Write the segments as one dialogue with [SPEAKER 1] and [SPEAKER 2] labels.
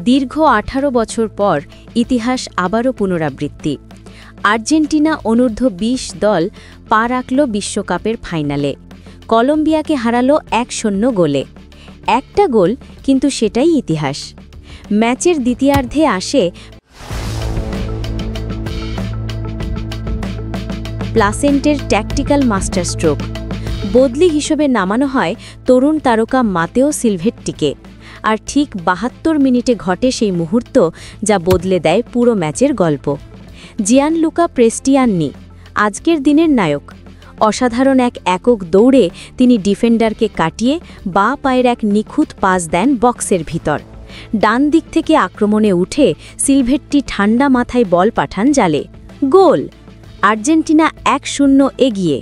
[SPEAKER 1] দীর্ঘ 18 বছর পর ইতিহাস আবারও পুনরাবৃত্তি। আর্জেন্টিনা অনূর্ধ্ব 20 দল পা রাখল বিশ্বকাপের ফাইনালে। কলম্বিয়াকে হারালো 1-0 গোলে। একটা গোল, কিন্তু সেটাই ইতিহাস। ম্যাচের দ্বিতীয়ার্ধে আসে প্লাসেন্টের ট্যাকটিক্যাল মাস্টার স্ট্রোক। বদলি হিসেবে নামানো হয় তরুণ তারকা মাতেও সিলভেট্টিকে। আর ঠিক 72 মিনিটে ঘটে সেই মুহূর্ত যা বদলে দেয় পুরো ম্যাচের গল্প। জিয়ানলুকা প্রেস্টিয়ান্নি আজকের দিনের নায়ক। অসাধারণ এক একক দৌড়ে তিনি ডিফেন্ডারকে কাটিয়ে বাঁ পায়ের এক নিখুঁত পাস দেন বক্সের ভিতর। ডান দিক থেকে আক্রমণে উঠে সিলভেট্টি ঠান্ডা মাথায় বল পাঠান জালে। গোল! আর্জেন্টিনা 1-0 এগিয়ে।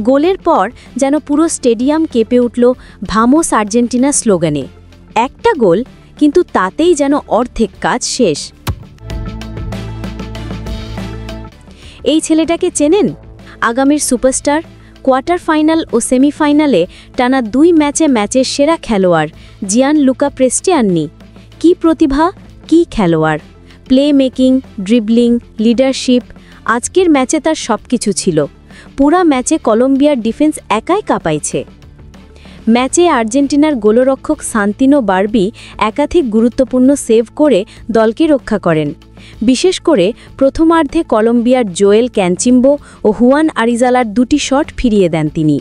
[SPEAKER 1] গোলের পর যেন পুরো স্টেডিয়াম কেঁপে উঠল ভামোস আর্জেন্টিনা স্লোগানে। একটা গোল, কিন্তু তাতেই যেন অর্ধেক কাজ শেষ। এই ছেলেটাকে চেনেন? আগামীর সুপারস্টার। কোয়ার্টার ফাইনাল ও সেমিফাইনালে টানা 2 ম্যাচের সেরা খেলোয়াড় জিয়ানলুকা প্রেস্টিয়ান্নি। কি প্রতিভা, কি খেলোয়াড়! Play making, dribbling, leadership. আজকের ম্যাচে তার সবকিছু ছিল। পুরা ম্যাচে কলম্বিয়ার ডিফেন্স একাই কাঁপাইছে। ম্যাচে আর্জেন্টিনার গোলরক্ষক সান্তিনো বারবি একাধিক গুরুত্বপূর্ণ সেভ করে দলকে রক্ষা করেন। বিশেষ করে প্রথমার্ধে কলম্বিয়ার জোয়েল ক্যানচিম্বো ও হুয়ান আরিজালার 2টি শট ফিরিয়ে দেন তিনি।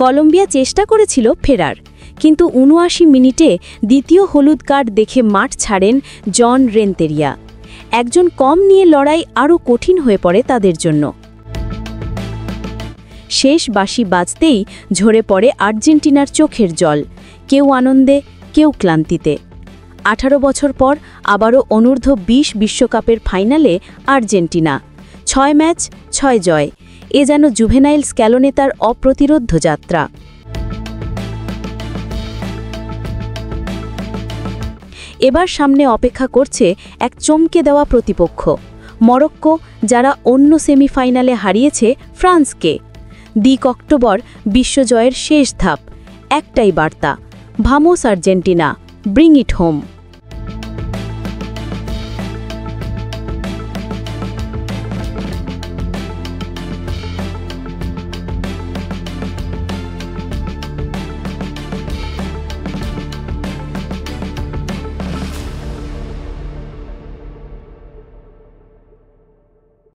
[SPEAKER 1] কলম্বিয়া চেষ্টা করেছিল ফেরার, কিন্তু 79 মিনিটে দ্বিতীয় হলুদ কার্ড দেখে মাঠ ছাড়েন জন রেন্তেরিয়া। একজন কম নিয়ে লড়াই আরও কঠিন হয়ে পড়ে তাদের জন্য। শেষ বাঁশি বাজতেই ঝরে পড়ে আর্জেন্টিনার চোখের জল, কেউ আনন্দে, কেউ ক্লান্তিতে। 18 বছর পর আবারও অনূর্ধ্ব 20 বিশ্বকাপের ফাইনালে আর্জেন্টিনা। 6 ম্যাচ 6 জয়। এ যেন জুভেনাইল স্ক্যালোনেতার অপ্রতিরোধ্য যাত্রা। এবার সামনে অপেক্ষা করছে এক চমকে দেওয়া প্রতিপক্ষ, মরক্কো, যারা অন্য সেমিফাইনালে হারিয়েছে ফ্রান্সকে। 2 অক্টোবর বিশ্বজয়ের শেষ ধাপ। একটাই বার্তা, vamos Argentina, bring it home.